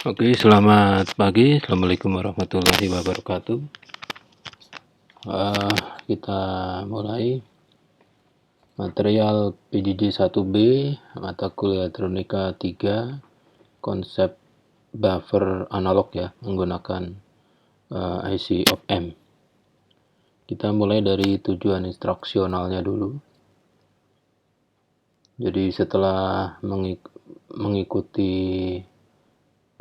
Oke, selamat pagi. Assalamualaikum warahmatullahi wabarakatuh. Kita mulai material PJJ 1B, mata kuliah elektronika 3, konsep buffer analog ya, menggunakan IC op-amp. Kita mulai dari tujuan instruksionalnya dulu. Jadi setelah mengikuti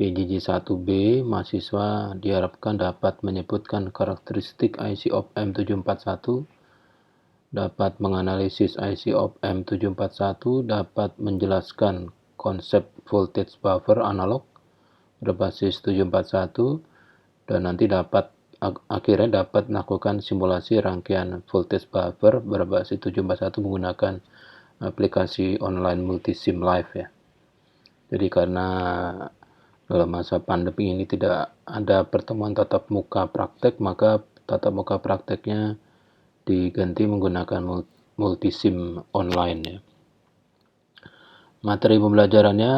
PJJ 1B, mahasiswa diharapkan dapat menyebutkan karakteristik IC op-amp 741, dapat menganalisis IC op-amp 741, dapat menjelaskan konsep voltage buffer analog berbasis 741, dan nanti akhirnya dapat melakukan simulasi rangkaian voltage buffer berbasis 741 menggunakan aplikasi online multisim live ya. Jadi karena dalam masa pandemi ini tidak ada pertemuan tatap muka praktek, maka tatap muka prakteknya diganti menggunakan multisim online ya. Materi pembelajarannya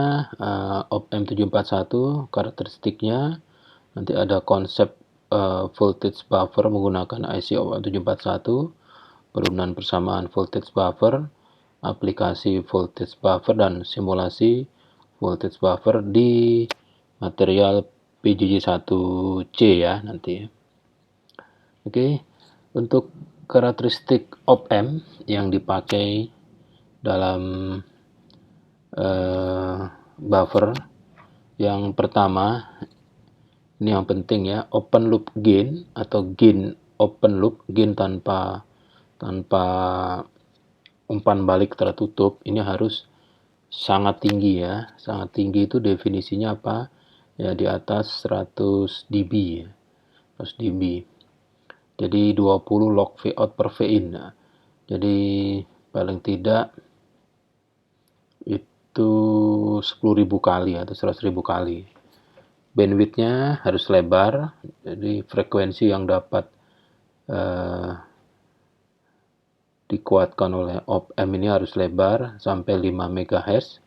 op-amp 741, karakteristiknya, nanti ada konsep voltage buffer menggunakan IC op-amp 741, perubahan persamaan voltage buffer, aplikasi voltage buffer, dan simulasi voltage buffer di material PJJ 1C ya nanti. Oke, untuk karakteristik op-amp yang dipakai dalam buffer, yang pertama ini yang penting ya, open loop gain atau gain open loop, gain tanpa umpan balik tertutup, ini harus sangat tinggi ya. Sangat tinggi itu definisinya apa? Ya di atas 100 dB ya. 100 dB. Jadi 20 log Vout per Vin. Nah, jadi paling tidak itu 10.000 kali atau 100.000 kali. Bandwidth-nya harus lebar, jadi frekuensi yang dapat dikuatkan oleh op-amp ini harus lebar sampai 5 MHz.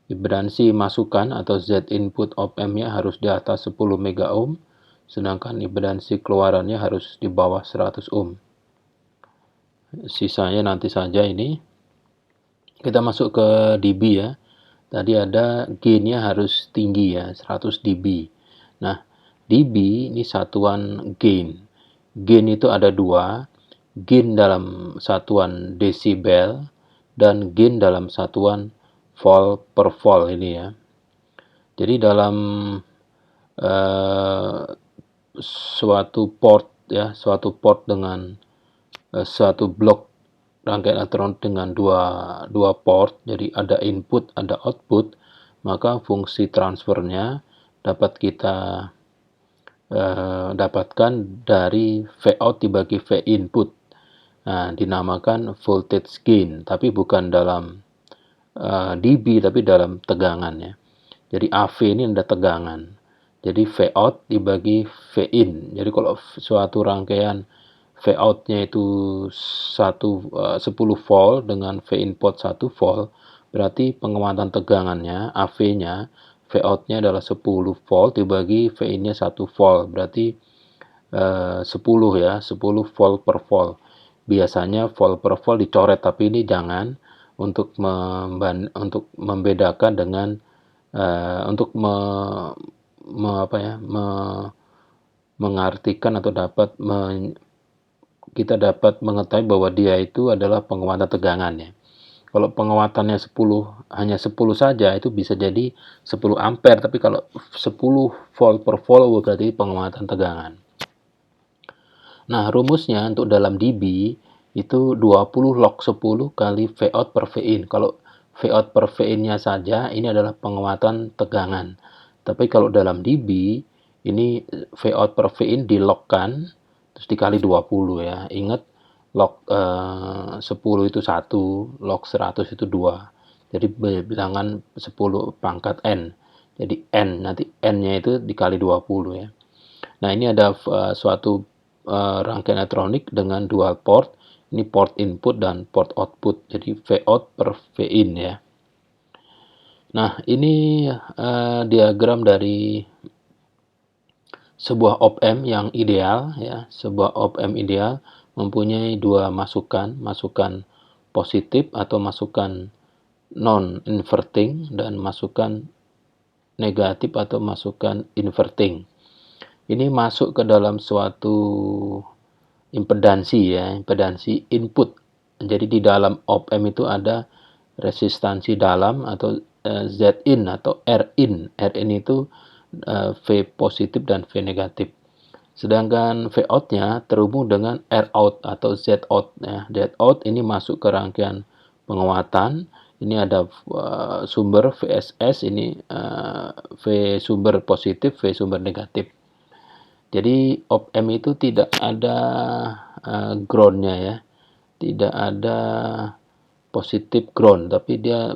Impedansi masukan atau Z input op-amp-nya harus di atas 10 MΩ, sedangkan impedansi keluarannya harus di bawah 100 ohm. Sisanya nanti saja ini. Kita masuk ke dB ya. Tadi ada gain-nya harus tinggi ya, 100 dB. Nah, dB ini satuan gain. Gain itu ada dua, gain dalam satuan desibel dan gain dalam satuan volt per volt ini ya. Jadi dalam suatu port dengan suatu blok rangkaian elektronik dengan dua port, jadi ada input, ada output, maka fungsi transfernya dapat kita dapatkan dari Vout dibagi V input. Nah, dinamakan voltage gain, tapi bukan dalam dB, tapi dalam tegangan ya. Jadi AV ini ada tegangan. Jadi Vout dibagi Vin. Jadi kalau suatu rangkaian Vout-nya itu 10 volt dengan V input 1 volt, berarti penguatan tegangannya AV-nya, Vout-nya adalah 10 volt dibagi Vin-nya 1 volt, berarti 10 ya, 10 volt per volt. Biasanya volt per volt dicoret, tapi ini jangan, untuk membedakan dengan untuk mengartikan atau kita dapat mengetahui bahwa dia itu adalah penguatan tegangannya. Kalau penguatannya 10, hanya 10 saja, itu bisa jadi 10 ampere, tapi kalau 10 volt per volt berarti penguatan tegangan. Nah, rumusnya untuk dalam dB itu 20 log 10 kali Vout per Vin. Kalau Vout per Vin-nya saja ini adalah penguatan tegangan. Tapi kalau dalam dB ini Vout per Vin dilogkan terus dikali 20 ya. Ingat log 10 itu 1, log 100 itu 2. Jadi bilangan 10 pangkat N. Jadi N, nanti N-nya itu dikali 20 ya. Nah, ini ada suatu rangkaian elektronik dengan dual port. Ini port input dan port output. Jadi Vout per Vin ya. Nah, ini diagram dari sebuah op-amp yang ideal ya. Sebuah op-amp ideal mempunyai dua masukan, masukan positif atau masukan non-inverting dan masukan negatif atau masukan inverting. Ini masuk ke dalam suatu impedansi ya, impedansi input. Jadi di dalam op-amp itu ada resistansi dalam atau Zin atau Rin. Rin itu V positif dan V negatif. Sedangkan V out-nya terhubung dengan R out atau Z out. Ya. Z out ini masuk ke rangkaian penguatan. Ini ada sumber VSS, ini V sumber positif, V sumber negatif. Jadi op-amp itu tidak ada ground-nya ya, tidak ada positif ground, tapi dia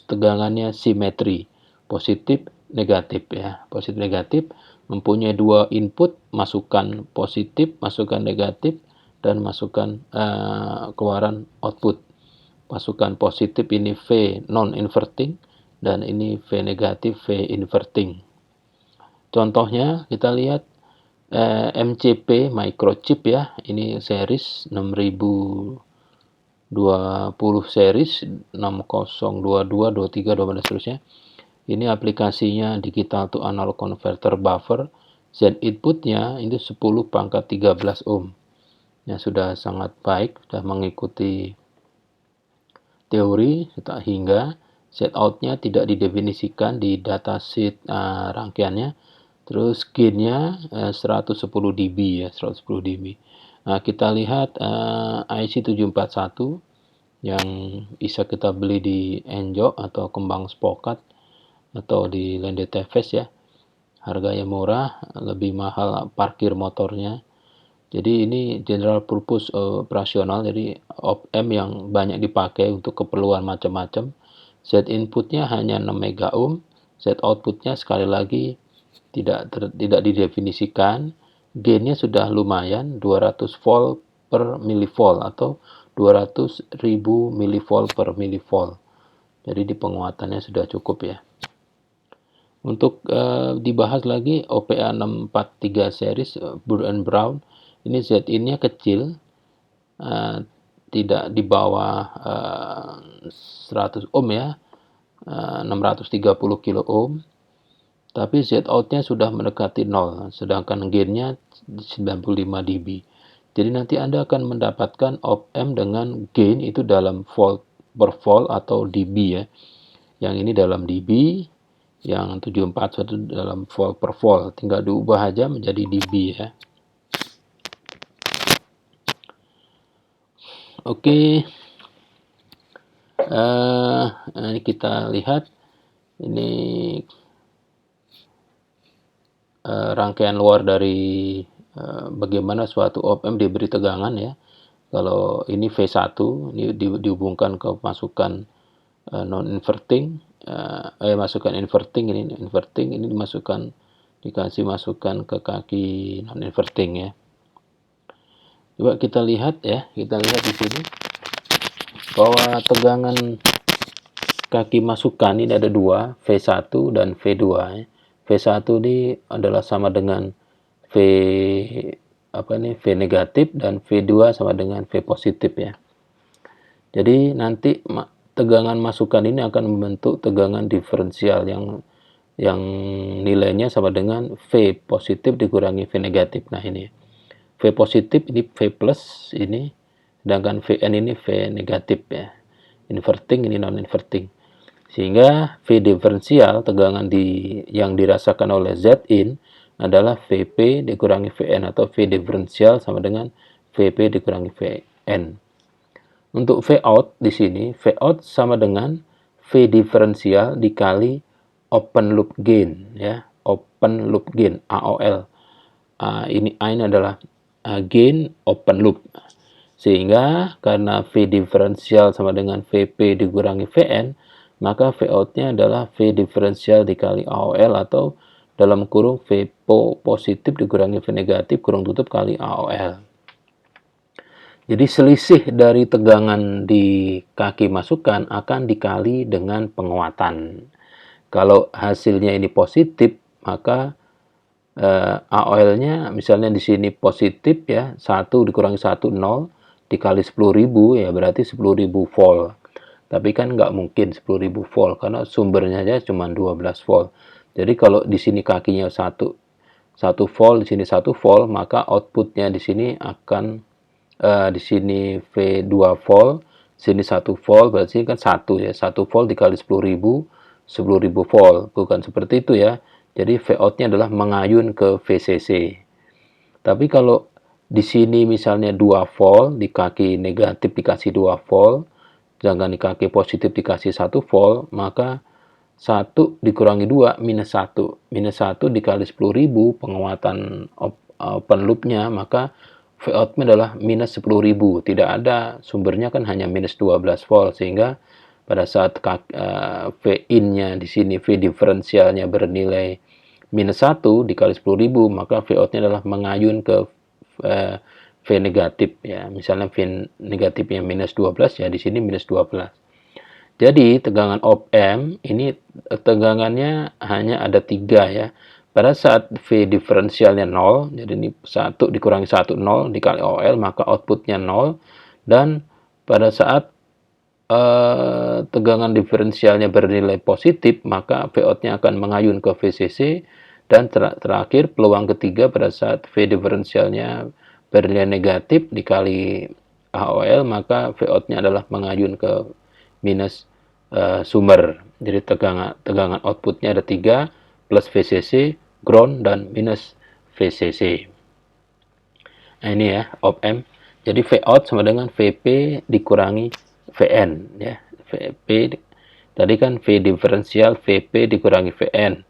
tegangannya simetri, positif negatif ya. Positif negatif mempunyai dua input, masukan positif, masukan negatif, dan masukan keluaran output. Masukan positif ini V non-inverting, dan ini V negatif, V inverting. Contohnya kita lihat MCP microchip ya, ini series 6020 series 6022, 23, 12 dan seterusnya. Ini aplikasinya digital to analog converter buffer. Z inputnya ini 10 pangkat 13 ohm. Ya, sudah sangat baik, sudah mengikuti teori hingga Z outnya tidak didefinisikan di datasheet rangkaiannya. Terus gainnya 110 dB ya, 110 dB. Nah, kita lihat IC741 yang bisa kita beli di Enjok atau Kembang Spokat atau di Lende TVS ya. Harganya murah, lebih mahal parkir motornya. Jadi ini general purpose operasional, jadi op-amp yang banyak dipakai untuk keperluan macam-macam. Z inputnya hanya 6 mega ohm, Z outputnya sekali lagi tidak didefinisikan. Gainnya sudah lumayan, 200 volt per milivolt atau 200.000 milivolt per milivolt. Jadi di penguatannya sudah cukup ya. Untuk dibahas lagi OPA 643 series Burr and Brown, ini Zin-nya kecil, tidak di bawah 100 ohm ya, 630 kilo ohm. Tapi Z out-nya sudah mendekati 0, sedangkan gain-nya 95 dB. Jadi nanti Anda akan mendapatkan op-amp dengan gain itu dalam volt per volt atau dB ya. Yang ini dalam dB, yang 741 dalam volt per volt. Tinggal diubah aja menjadi dB ya. Oke. Ini kita lihat ini rangkaian luar dari bagaimana suatu op-amp diberi tegangan ya. Kalau ini V1, ini dihubungkan ke masukan non-inverting, masukan inverting, ini inverting, ini dimasukkan, dikasih masukan ke kaki non-inverting ya. Coba kita lihat ya, kita lihat di sini bahwa tegangan kaki masukan ini ada dua, V1 dan V2 ya. V1 ini adalah sama dengan V V negatif dan V2 sama dengan V positif ya. Jadi nanti tegangan masukan ini akan membentuk tegangan diferensial yang nilainya sama dengan V positif dikurangi V negatif. Nah ini V positif ini V plus ini, sedangkan Vn ini V negatif ya. Inverting ini non inverting. Sehingga V diferensial tegangan yang dirasakan oleh Zin adalah Vp dikurangi Vn atau V diferensial sama dengan Vp dikurangi Vn. Untuk V out di sini, V out sama dengan V diferensial dikali open loop gain ya, open loop gain AOL. Ini adalah gain open loop. Sehingga karena V diferensial sama dengan Vp dikurangi Vn, maka V out-nya adalah V diferensial dikali AOL atau dalam kurung V positif dikurangi V negatif kurung tutup kali AOL. Jadi selisih dari tegangan di kaki masukan akan dikali dengan penguatan. Kalau hasilnya ini positif, maka AOL-nya misalnya di sini positif ya, 1 dikurangi 1, 0, dikali 10.000 ya berarti 10.000 volt. Tapi kan nggak mungkin 10.000 volt karena sumbernya aja cuma 12 volt. Jadi kalau di sini kakinya 1 volt, di sini 1 volt, maka outputnya di sini akan di sini V2 volt, sini 1 volt, berarti kan 1 ya. 1 volt dikali 10.000, 10.000 volt. Bukan seperti itu ya. Jadi Vout-nya adalah mengayun ke VCC. Tapi kalau di sini misalnya 2 volt, di kaki negatif dikasih 2 volt, sedangkan di kaki positif dikasih 1 volt, maka 1 dikurangi 2 minus 1. Minus 1 dikali 10.000 penguatan open loop-nya, maka Vout-nya adalah minus 10.000. Tidak ada, sumbernya kan hanya minus 12 volt, sehingga pada saat V-in-nya di sini, V diferensialnya bernilai minus 1 dikali 10.000, maka Vout-nya adalah mengayun ke V negatif ya. Misalnya V negatifnya minus 12 ya, di sini minus 12. Jadi tegangan op-amp ini tegangannya hanya ada 3 ya. Pada saat V diferensialnya 0, jadi ini 1 dikurangi 1, 0 dikali OL, maka outputnya 0. Dan pada saat tegangan diferensialnya bernilai positif, maka Vout-nya akan mengayun ke VCC. Dan terakhir, peluang ketiga pada saat V diferensialnya bernilai negatif dikali AOL, maka Vout-nya adalah mengayun ke minus sumber. Jadi tegangan outputnya ada 3, plus VCC, ground, dan minus VCC. Nah ini ya, op-amp. Jadi Vout sama dengan VP dikurangi Vn ya. VP tadi kan V diferensial VP dikurangi Vn.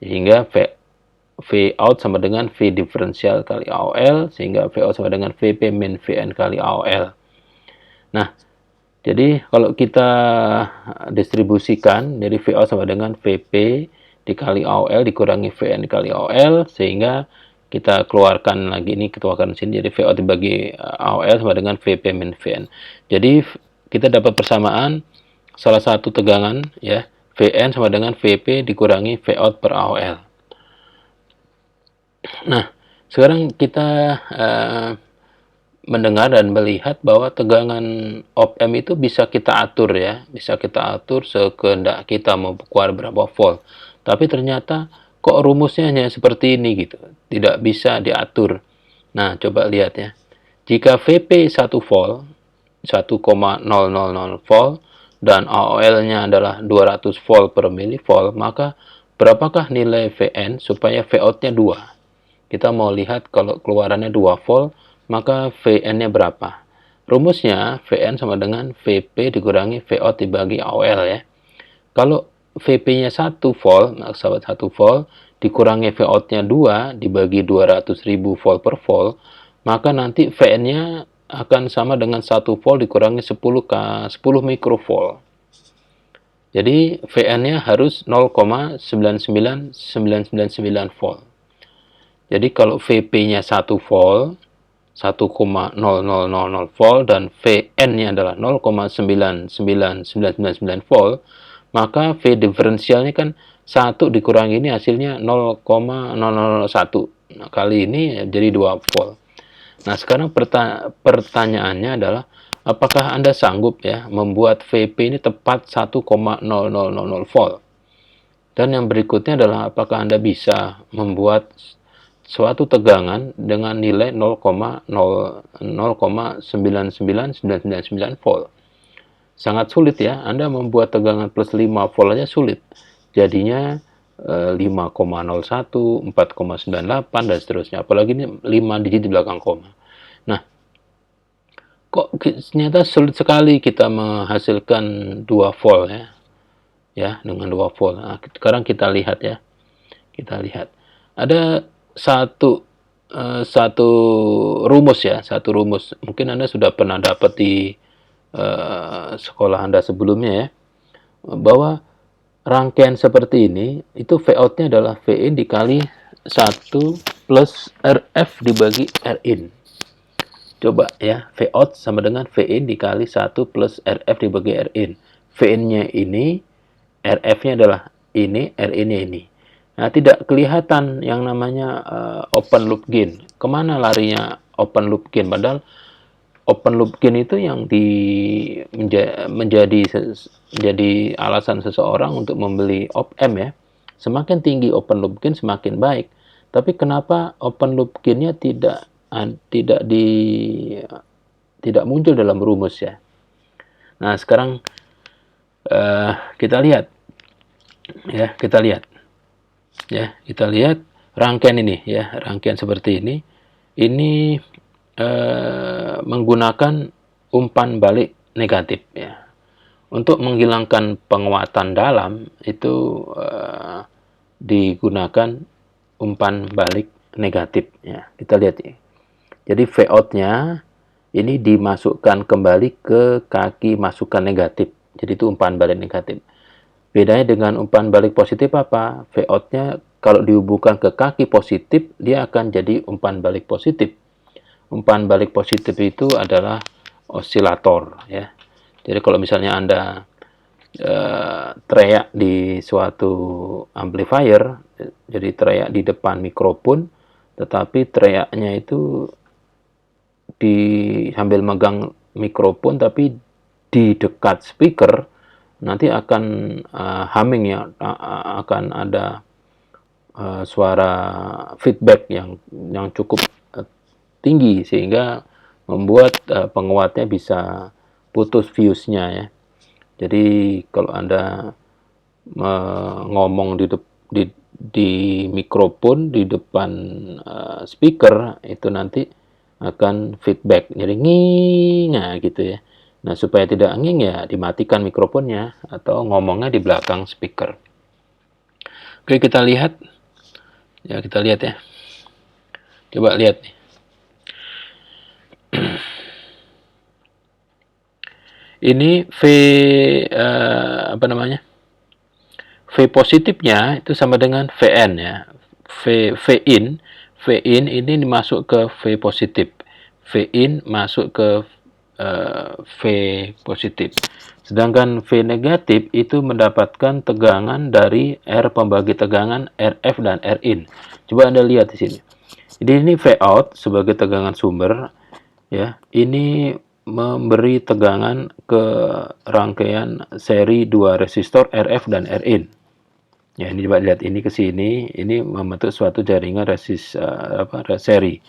Sehingga Vout sama dengan V diferensial kali AOL, sehingga Vout sama dengan VP min Vn kali AOL. Nah, jadi kalau kita distribusikan, jadi Vout sama dengan VP dikali AOL dikurangi Vn dikali AOL, sehingga kita keluarkan lagi ini, keluarkan sini, jadi Vout dibagi AOL sama dengan VP min Vn. Jadi kita dapat persamaan salah satu tegangan ya, Vn sama dengan VP dikurangi Vout per AOL. Nah, sekarang kita mendengar dan melihat bahwa tegangan op-amp itu bisa kita atur ya, bisa kita atur sekehendak kita mau keluar berapa volt. Tapi ternyata kok rumusnya hanya seperti ini gitu, tidak bisa diatur. Nah, coba lihat ya. Jika VP 1 volt, 1,000 volt, dan AOL-nya adalah 200 volt per milivolt, maka berapakah nilai Vn supaya Vout-nya 2? Kita mau lihat kalau keluarannya 2 volt, maka Vn-nya berapa? Rumusnya Vn sama dengan Vp dikurangi Vout dibagi AOL ya. Kalau Vp-nya 1 volt, sahabat 1 volt, dikurangi Vout-nya 2 dibagi 200.000 volt per volt, maka nanti Vn-nya akan sama dengan 1 volt dikurangi 10 mikrovolt. Jadi Vn-nya harus 0,99999 volt. Jadi kalau Vp-nya 1 volt, 1,0000 volt, dan Vn-nya adalah 0,99999 volt, maka V diferensialnya kan 1 dikurangi ini hasilnya 0,001. Nah, kali ini jadi 2 volt. Nah, sekarang pertanyaannya adalah, apakah Anda sanggup ya membuat Vp ini tepat 1,0000 volt? Dan yang berikutnya adalah, apakah Anda bisa membuat suatu tegangan dengan nilai 0,99999 volt? Sangat sulit ya, Anda membuat tegangan plus 5 volt aja sulit. Jadinya 5,01, 4,98, dan seterusnya. Apalagi ini 5 digit di belakang koma. Nah, kok ternyata sulit sekali kita menghasilkan 2 volt ya. Ya, dengan 2 volt. Nah, sekarang kita lihat ya. Kita lihat. Ada satu rumus ya, satu rumus. Mungkin Anda sudah pernah dapat di sekolah Anda sebelumnya ya, bahwa rangkaian seperti ini itu Vout-nya adalah Vin dikali 1 plus Rf dibagi Rin. Coba ya, Vout sama dengan Vin dikali 1 plus Rf dibagi Rin. Vin-nya ini, Rf-nya adalah ini, Rin-nya ini. Nah, tidak kelihatan yang namanya open loop gain. Kemana larinya open loop gain? Padahal open loop gain itu yang menjadi alasan seseorang untuk membeli op-amp ya. Semakin tinggi open loop gain semakin baik. Tapi kenapa open loop gain-nya tidak muncul dalam rumus ya? Nah, sekarang kita lihat ya, kita lihat rangkaian ini ya, rangkaian seperti ini. Ini menggunakan umpan balik negatif ya. Untuk menghilangkan penguatan dalam itu digunakan umpan balik negatif ya. Kita lihat ya. Jadi V out-nya ini dimasukkan kembali ke kaki masukan negatif. Jadi itu umpan balik negatif. Bedanya dengan umpan balik positif apa? V out-nya kalau dihubungkan ke kaki positif, dia akan jadi umpan balik positif. Umpan balik positif itu adalah osilator ya. Jadi kalau misalnya Anda teriak di suatu amplifier, jadi teriak di depan mikrofon, tetapi teriaknya itu sambil megang mikrofon tapi di dekat speaker, nanti akan humming ya, akan ada suara feedback yang cukup tinggi sehingga membuat penguatnya bisa putus fuse-nya ya. Jadi kalau Anda ngomong di mikrofon di depan speaker itu nanti akan feedback, jadi nging gitu ya. Nah, supaya tidak nging ya dimatikan mikrofonnya atau ngomongnya di belakang speaker. Oke, kita lihat. Ya, kita lihat ya. Coba lihat nih. Ini apa namanya? V positifnya itu sama dengan Vn ya. Vin ini masuk ke V positif. Vin masuk ke V positif. Sedangkan V negatif itu mendapatkan tegangan dari R pembagi tegangan RF dan Rin. Coba Anda lihat di sini. Jadi ini V out sebagai tegangan sumber ya. Ini memberi tegangan ke rangkaian seri 2 resistor RF dan Rin. Ya, ini coba lihat ini ke sini, ini membentuk suatu jaringan seri.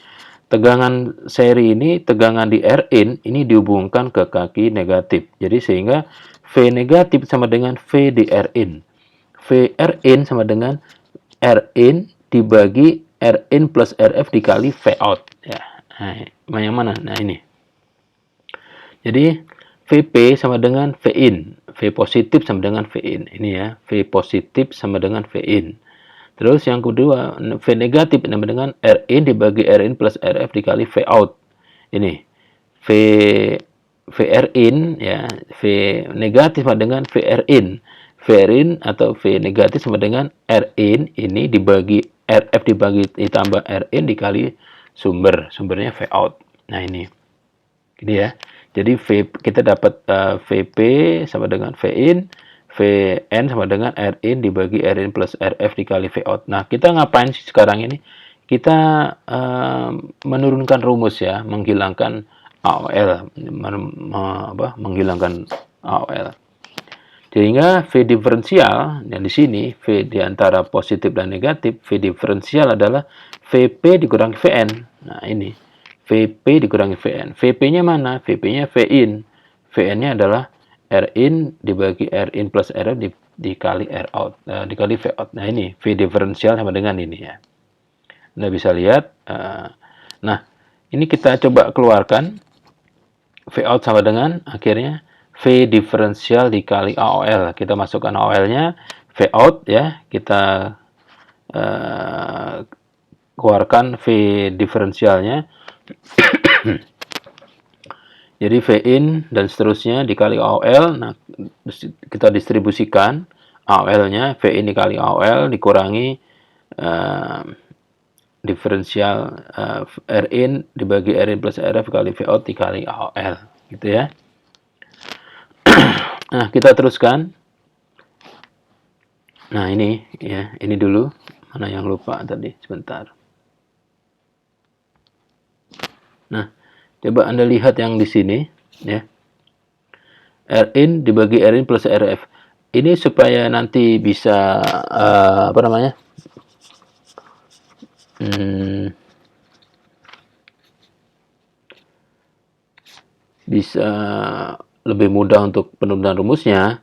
Tegangan seri ini, tegangan di Rin ini dihubungkan ke kaki negatif. Jadi sehingga V negatif sama dengan V di Rin. V Rin sama dengan Rin dibagi Rin plus RF dikali V out. Ya, nah, yang mana? Nah, ini. Jadi Vp sama dengan Vin, V positif sama dengan Vin. Ini ya, V positif sama dengan Vin. Terus yang kedua, V negatif sama dengan Rin dibagi Rin plus RF dikali V out. Ini Vrin ya, V negatif sama dengan Vrin. Vrin atau V negatif sama dengan Rin ini dibagi RF ditambah Rin dikali sumbernya V out. Nah, ini ya. Jadi kita dapat Vp sama dengan Vin, Vn sama dengan Rin dibagi Rin plus RF dikali V out. Nah, kita ngapain sih sekarang ini? Kita menurunkan rumus ya, menghilangkan AOL, menghilangkan AOL. Sehingga V diferensial yang di sini V di antara positif dan negatif, V diferensial adalah Vp dikurangi Vn. Nah, ini Vp dikurangi Vn. Vp-nya mana? Vp-nya Vin. Vn-nya adalah Rin dibagi Rin plus RF dikali R out, dikali V out. Nah, ini V diferensial sama dengan ini ya. Anda bisa lihat. Nah, ini kita coba keluarkan. V out sama dengan akhirnya V diferensial dikali AOL. Kita masukkan AOL-nya, V out ya. Kita keluarkan V diferensialnya. Jadi Vin dan seterusnya dikali AOL. Nah, kita distribusikan AOL-nya, Vin dikali AOL dikurangi diferensial Rin dibagi Rin plus RF kali V out dikali AOL, gitu ya. Nah, kita teruskan. Nah, ini ya, ini dulu. Mana yang lupa tadi, sebentar. Nah, coba Anda lihat yang di sini ya. Rin dibagi Rin plus Rf. Ini supaya nanti bisa apa namanya? Hmm, bisa lebih mudah untuk penurunan rumusnya.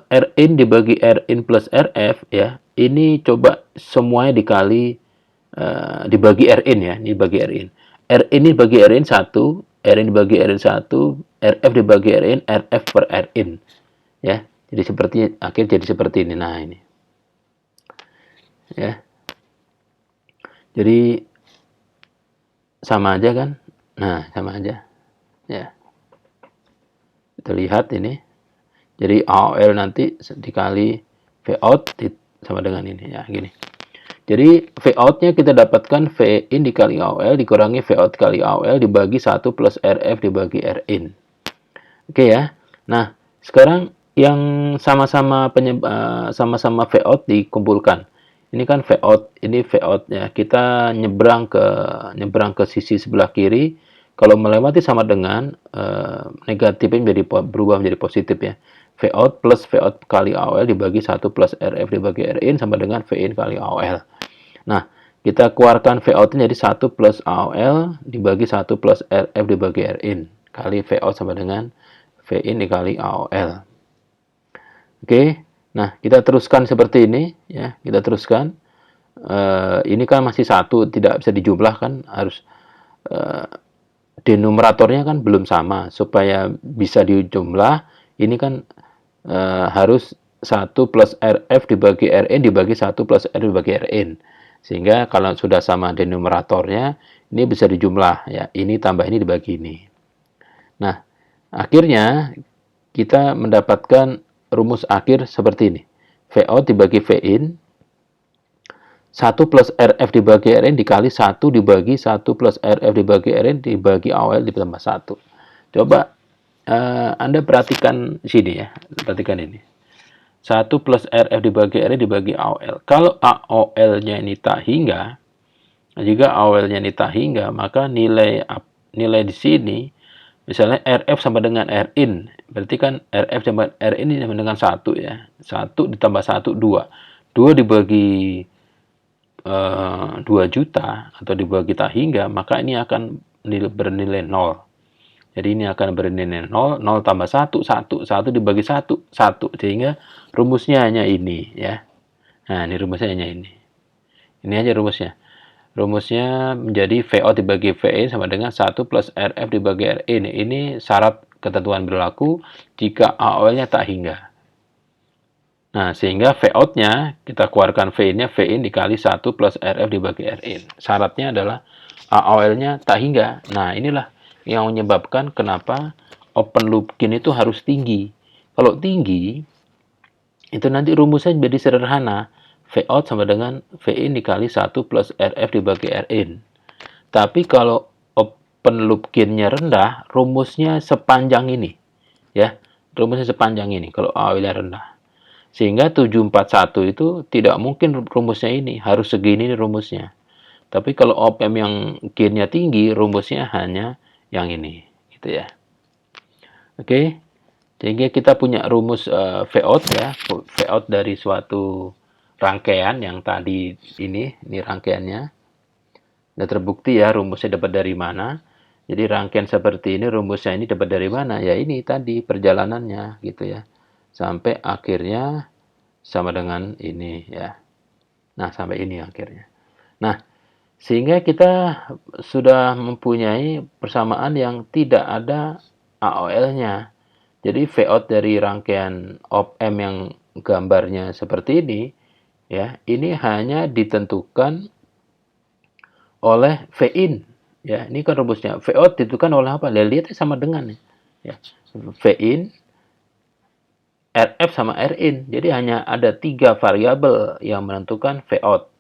Rin dibagi Rin plus Rf ya. Ini coba semuanya dikali dibagi Rin ya, ini dibagi Rin. Rin ini dibagi Rin 1, Rin dibagi Rin 1, Rf dibagi Rin, Rf per Rin ya. Jadi seperti akhir jadi seperti ini. Nah, ini. Ya. Jadi sama aja kan? Nah, sama aja. Ya. Kita lihat ini. Jadi AOL nanti dikali Vout sama dengan ini ya, gini. Jadi Vout-nya kita dapatkan Vin dikali AOL dikurangi Vout kali AOL dibagi 1 plus Rf dibagi Rin. Oke ya. Nah, sekarang yang sama-sama sama-sama Vout dikumpulkan. Ini kan Vout, ini Vout-nya. Kita nyebrang ke sisi sebelah kiri. Kalau melewati sama dengan negatifnya berubah menjadi positif ya. Vout plus Vout kali AOL dibagi 1 plus Rf dibagi Rin sama dengan Vin kali AOL. Nah, kita keluarkan Vout-nya jadi 1 plus AOL dibagi 1 plus Rf dibagi Rin. Kali Vout sama dengan Vin dikali AOL. Oke, nah kita teruskan seperti ini. Ya, kita teruskan. Ini kan masih satu, tidak bisa dijumlahkan. Harus denumeratornya kan belum sama. Supaya bisa dijumlah, ini kan harus 1 plus Rf dibagi Rin dibagi 1 plus R dibagi Rin. Sehingga kalau sudah sama denumeratornya, ini bisa dijumlah. Ya, ini tambah ini dibagi ini. Nah, akhirnya kita mendapatkan rumus akhir seperti ini. Vout dibagi Vin, 1 plus Rf dibagi Rin dikali 1 dibagi 1 plus Rf dibagi Rin dibagi AOL ditambah 1. Coba Anda perhatikan sini ya, perhatikan ini. 1 plus Rf dibagi Rin dibagi AOL. Kalau AOL-nya ini tak hingga, jika AOL-nya ini tak hingga, maka nilai di sini, misalnya Rf sama dengan Rin, berarti kan Rf sama Rin ini sama dengan 1 ya. 1 ditambah 1, 2. 2 dibagi 2 juta atau dibagi tak hingga, maka ini akan bernilai 0. Jadi ini akan bernilai 0, 0 tambah 1, 1. 1 dibagi 1, 1. Sehingga rumusnya hanya ini ya. Nah, ini rumusnya hanya ini. Ini aja rumusnya. Rumusnya menjadi Vout dibagi Vin sama dengan 1 plus Rf dibagi Rin. Ini syarat ketentuan berlaku jika AOL-nya tak hingga. Nah, sehingga Vout-nya, kita keluarkan Vin-nya, Vin dikali 1 plus Rf dibagi Rin. Syaratnya adalah AOL-nya tak hingga. Nah, inilah yang menyebabkan kenapa open loop gain itu harus tinggi. Kalau tinggi, itu nanti rumusnya jadi sederhana. Vout sama dengan Vin dikali 1 plus Rf dibagi Rin. Tapi kalau open loop gain-nya rendah, rumusnya sepanjang ini. Ya, rumusnya sepanjang ini kalau AOL-nya rendah. Sehingga 741 itu tidak mungkin rumusnya ini, harus segini rumusnya. Tapi kalau op-amp yang gain-nya tinggi, rumusnya hanya yang ini, gitu ya. Oke, sehingga kita punya rumus Vout ya, Vout dari suatu rangkaian yang tadi ini rangkaiannya. Sudah terbukti ya rumusnya dapat dari mana. Jadi rangkaian seperti ini rumusnya ini dapat dari mana? Ya ini tadi perjalanannya gitu ya. Sampai akhirnya sama dengan ini ya. Nah, sampai ini akhirnya. Nah, sehingga kita sudah mempunyai persamaan yang tidak ada AOL-nya. Jadi Vout dari rangkaian op-amp yang gambarnya seperti ini ya, ini hanya ditentukan oleh Vin ya. Ini kan rumusnya. Vout ditentukan oleh apa? Lihat sama dengan ya. Vin Rf sama Rin. Jadi hanya ada 3 variabel yang menentukan Vout.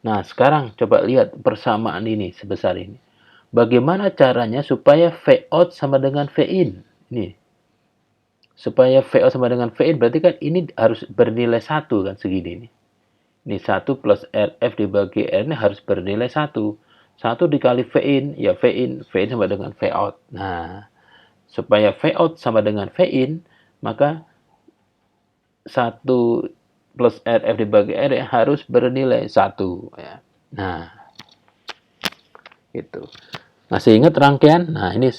Nah, sekarang coba lihat persamaan ini sebesar ini. Bagaimana caranya supaya Vout sama dengan Vin? Ini. Supaya VO sama dengan VIN berarti kan ini harus bernilai 1 kan segini nih. Ini 1 plus RF dibagi R ini harus bernilai 1. 1 dikali VIN, ya VIN sama dengan VOUT. Nah, supaya VOUT sama dengan VIN, maka 1 plus RF dibagi R harus bernilai 1. Ya. Nah, itu. Masih ingat rangkaian? Nah, ini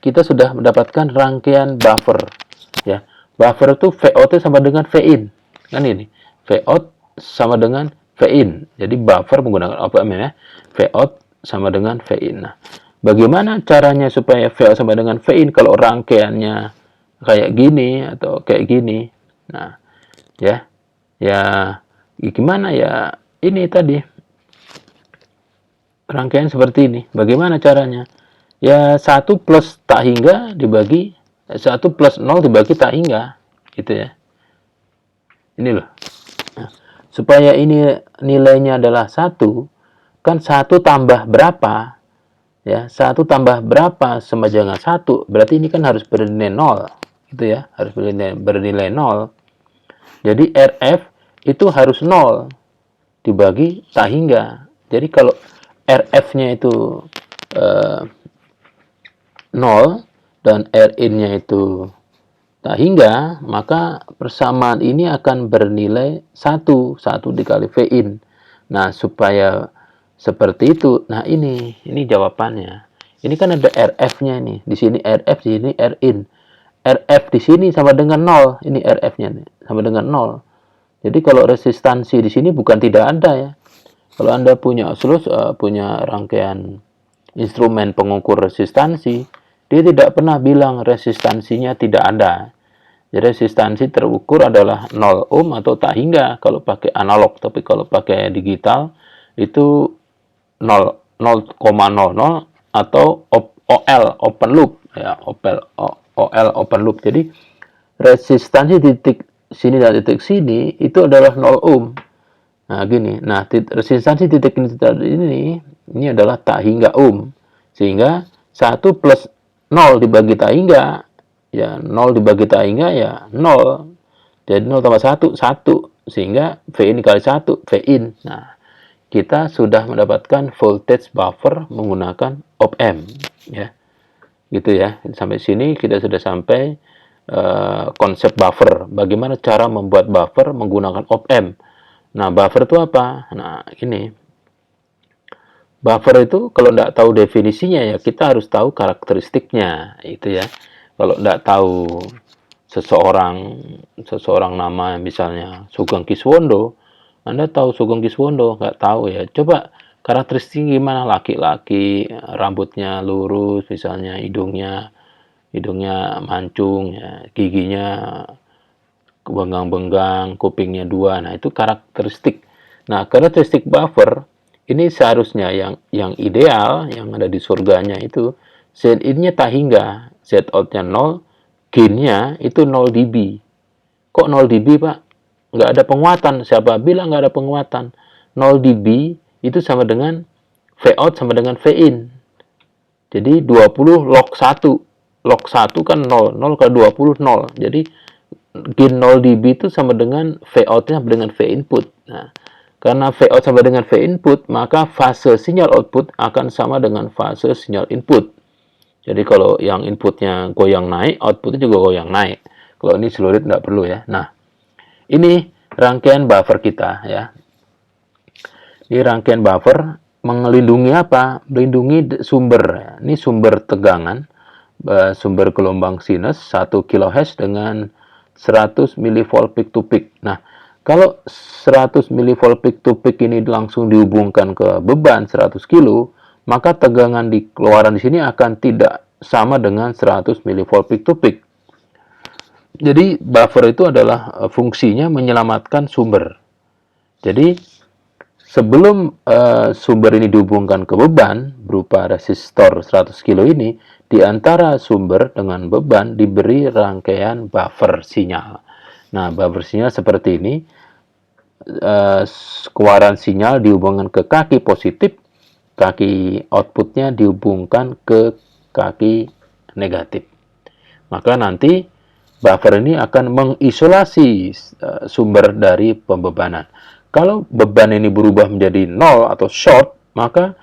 kita sudah mendapatkan rangkaian buffer. Ya, buffer itu VOUT sama dengan VIN. Kan ini, VOUT sama dengan VIN. Jadi buffer menggunakan OPM ya. VOUT sama dengan VIN. Nah, bagaimana caranya supaya VOUT sama dengan VIN kalau rangkaiannya kayak gini atau kayak gini? Nah, ya, ya gimana ya? Ini tadi rangkaian seperti ini. Bagaimana caranya? Ya 1 plus tak hingga dibagi 1 plus 0 dibagi tak hingga. Gitu ya. Ini loh. Nah, supaya ini nilainya adalah 1, kan 1 tambah berapa? Ya, 1 tambah berapa sama dengan 1? Berarti ini kan harus bernilai 0. Gitu ya, harus bernilai 0. Jadi RF itu harus 0 dibagi tak hingga. Jadi kalau RF-nya itu 0 dan Rin-nya itu tak hingga, maka persamaan ini akan bernilai 1. 1 dikali Vin. Nah, supaya seperti itu, nah ini jawabannya. Ini kan ada RF-nya nih. Di sini RF, di sini Rin. RF di sini sama dengan 0. Ini RF-nya nih, sama dengan 0. Jadi kalau resistansi di sini bukan tidak ada ya. Kalau Anda punya punya rangkaian instrumen pengukur resistansi, dia tidak pernah bilang resistansinya tidak ada. Jadi resistansi terukur adalah 0 ohm atau tak hingga kalau pakai analog, tapi kalau pakai digital itu 0,00 atau OL open loop ya, OL open loop. Jadi resistansi titik sini dan titik sini itu adalah 0 ohm. Nah, gini. Nah, resistansi titik ini adalah tak hingga ohm. Sehingga 1 plus 0 dibagi tak hingga, ya 0 dibagi tak hingga ya 0. Jadi 0 tambah 1, 1. Sehingga Vin kali 1, Vin. Nah, kita sudah mendapatkan voltage buffer menggunakan op-amp. Ya. Gitu ya. Sampai sini kita sudah sampai konsep buffer. Bagaimana cara membuat buffer menggunakan op-amp. Nah, buffer itu apa? Nah, ini. Buffer itu kalau tidak tahu definisinya ya kita harus tahu karakteristiknya. Itu ya. Kalau tidak tahu seseorang nama misalnya Sugeng Kiswondo, Anda tahu Sugeng Kiswondo? Nggak tahu ya. Coba karakteristik gimana? Laki-laki, rambutnya lurus, misalnya hidungnya mancung, ya, giginya benggang-benggang, kupingnya 2. Nah, itu karakteristik. Nah, karakteristik buffer ini seharusnya yang ideal, yang ada di surganya itu Zin-nya tak hingga, Z-out-nya 0, gain-nya itu 0 dB. Kok 0 dB, Pak? Nggak ada penguatan. Siapa bilang nggak ada penguatan? 0 dB itu sama dengan V-out sama dengan V-in. Jadi 20 log 1. Log 1 kan 0. 0 kali 20, 0. Jadi gain 0 dB itu sama dengan V-out-nya sama dengan V-input. Nah, karena V-out sama dengan V-input, maka fase sinyal output akan sama dengan fase sinyal input. Jadi kalau yang inputnya goyang naik, outputnya juga goyang naik. Kalau ini celurit nggak perlu ya. Nah, ini rangkaian buffer kita ya. Ini rangkaian buffer melindungi apa? Melindungi sumber. Ini sumber tegangan, sumber gelombang sinus 1 kHz dengan 100 mV peak to peak. Nah, kalau 100 mV peak to peak ini langsung dihubungkan ke beban 100 kg, maka tegangan di keluaran di sini akan tidak sama dengan 100 mV peak to peak. Jadi buffer itu adalah fungsinya menyelamatkan sumber. Jadi sebelum sumber ini dihubungkan ke beban berupa resistor 100 kg ini, di antara sumber dengan beban diberi rangkaian buffer sinyal. Nah, buffer sinyal seperti ini, keluaran sinyal dihubungkan ke kaki positif, kaki outputnya dihubungkan ke kaki negatif. Maka nanti buffer ini akan mengisolasi sumber dari pembebanan. Kalau beban ini berubah menjadi nol atau short, maka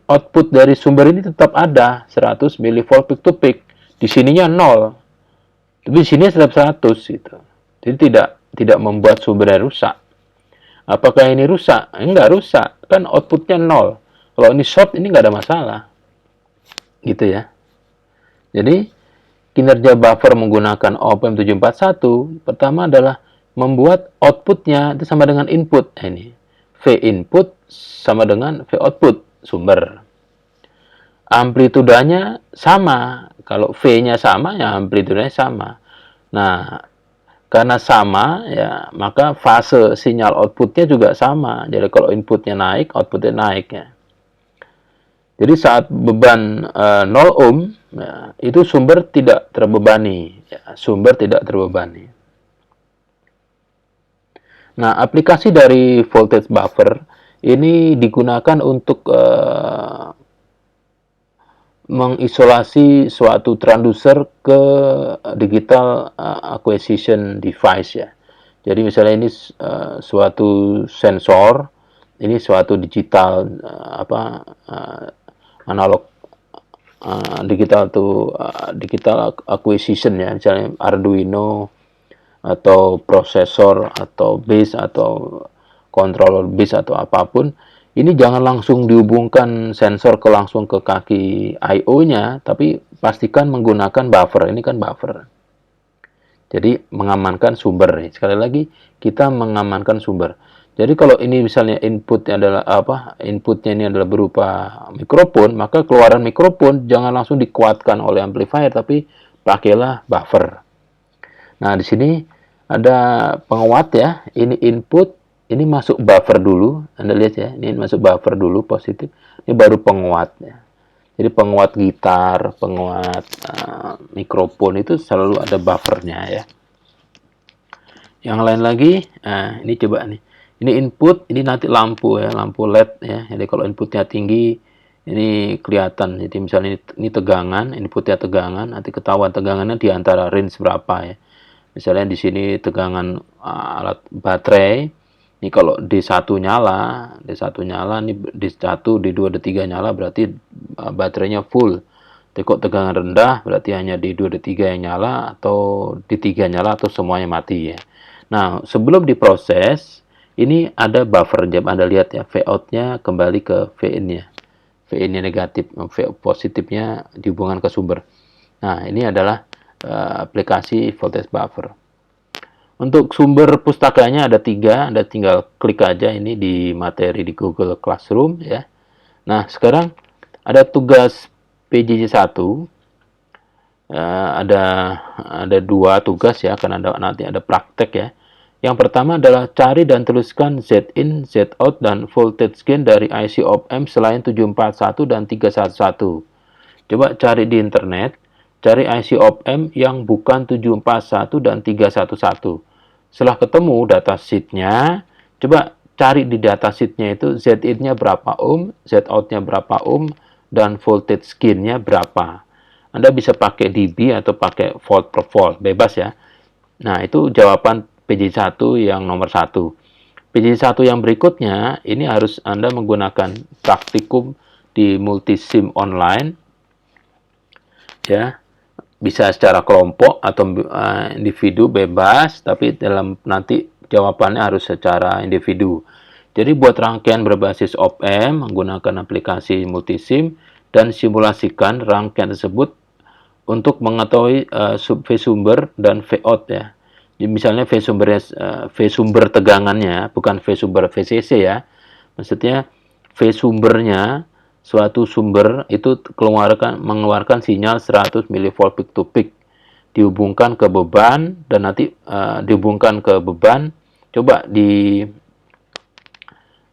output dari sumber ini tetap ada 100 mV peak to peak. Di sininya nol, tapi di sini tetap 100 gitu. Jadi tidak membuat sumbernya rusak. Apakah ini rusak? Enggak rusak, kan outputnya nol. Kalau ini short, ini nggak ada masalah, gitu ya. Jadi kinerja buffer menggunakan OPM741 pertama adalah membuat outputnya itu sama dengan input. Nah, ini V input sama dengan V output sumber. Amplitudanya sama. Kalau V-nya sama, ya amplitudanya sama. Nah, karena sama, ya maka fase sinyal outputnya juga sama. Jadi kalau inputnya naik, outputnya naik ya. Jadi saat beban 0 ohm, ya, itu sumber tidak terbebani. Ya, sumber tidak terbebani. Nah, aplikasi dari voltage buffer ini digunakan untuk mengisolasi suatu transducer ke digital acquisition device ya. Jadi misalnya ini suatu sensor, ini suatu digital analog digital acquisition ya, misalnya Arduino atau prosesor atau base atau controller base atau apapun. Ini jangan langsung dihubungkan sensor langsung ke kaki I/O-nya, tapi pastikan menggunakan buffer. Ini kan buffer. Jadi mengamankan sumber. Sekali lagi, kita mengamankan sumber. Jadi kalau ini misalnya inputnya adalah Inputnya ini adalah berupa mikrofon, maka keluaran mikrofon jangan langsung dikuatkan oleh amplifier, tapi pakailah buffer. Nah, di sini ada penguat ya. Ini input, ini masuk buffer dulu. Anda lihat ya, ini masuk buffer dulu positif. Ini baru penguat ya. Jadi penguat gitar, penguat mikrofon itu selalu ada buffernya ya. Yang lain lagi, ini coba nih. Ini input, ini nanti lampu ya, lampu LED ya. Jadi kalau inputnya tinggi, ini kelihatan. Jadi misalnya ini tegangan, inputnya tegangan, nanti ketahuan tegangannya di antara range berapa ya. Misalnya di sini tegangan alat baterai, ini kalau D1 nyala, ini D1, D2, D3 nyala berarti baterainya full. Tapi kok tegangan rendah berarti hanya D2, D3 yang nyala atau D3 nyala atau semuanya mati ya. Nah, sebelum diproses, ini ada buffer jam. Anda lihat ya, V out-nya kembali ke V in-nya. V in-nya negatif, V positifnya dihubungkan ke sumber. Nah, ini adalah aplikasi voltage buffer. Untuk sumber pustakanya ada 3, Anda tinggal klik aja ini di materi di Google Classroom ya. Nah, sekarang ada tugas PJJ1. Ada 2 tugas ya, karena nanti ada praktek ya. Yang pertama adalah cari dan tuliskan Z-in, Z-out, dan voltage gain dari IC op-amp selain 741 dan 311. Coba cari di internet, cari IC op-amp yang bukan 741 dan 311. Setelah ketemu datasheet-nya, coba cari di datasheet-nya itu Z-in-nya berapa ohm, Z-out-nya berapa ohm, dan voltage gain-nya berapa. Anda bisa pakai dB atau pakai volt per volt, bebas ya. Nah, itu jawaban PJ1 yang nomor 1. PJ1 yang berikutnya, ini harus Anda menggunakan praktikum di Multisim online. Ya, bisa secara kelompok atau individu bebas, tapi nanti jawabannya harus secara individu. Jadi buat rangkaian berbasis op-amp menggunakan aplikasi Multisim dan simulasikan rangkaian tersebut untuk mengetahui V sumber dan V out ya. Misalnya V sumber tegangannya, bukan V sumber VCC ya. Maksudnya V sumbernya, suatu sumber itu mengeluarkan sinyal 100 mV peak to peak. Dihubungkan ke beban, dan nanti dihubungkan ke beban, coba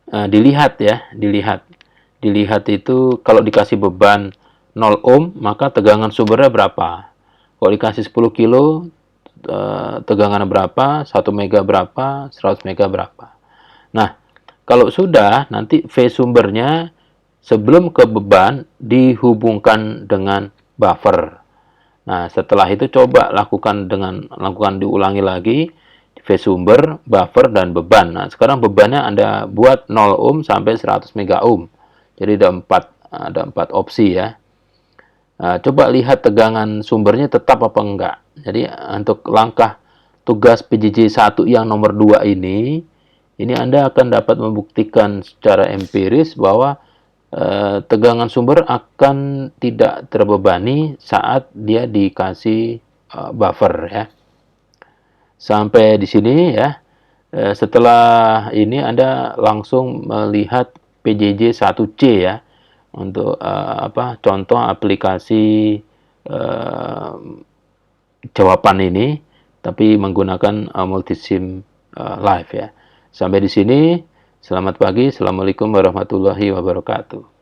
dilihat ya, dilihat itu kalau dikasih beban 0 ohm, maka tegangan sumbernya berapa. Kalau dikasih 10 kilo, tegangan berapa, 1 mega berapa, 100 mega berapa. Nah, kalau sudah, nanti V sumbernya sebelum ke beban dihubungkan dengan buffer. Nah, setelah itu coba lakukan diulangi lagi di phase sumber, buffer, dan beban. Nah, sekarang bebannya Anda buat 0 ohm sampai 100 mega ohm. Jadi ada empat opsi ya. Nah, coba lihat tegangan sumbernya tetap apa enggak. Jadi untuk langkah tugas PJJ 1 yang nomor 2 ini Anda akan dapat membuktikan secara empiris bahwa tegangan sumber akan tidak terbebani saat dia dikasih buffer ya. Sampai di sini ya. Setelah ini Anda langsung melihat PJJ 1C ya untuk contoh aplikasi jawaban ini tapi menggunakan multisim live ya. Sampai di sini, selamat pagi, assalamualaikum warahmatullahi wabarakatuh.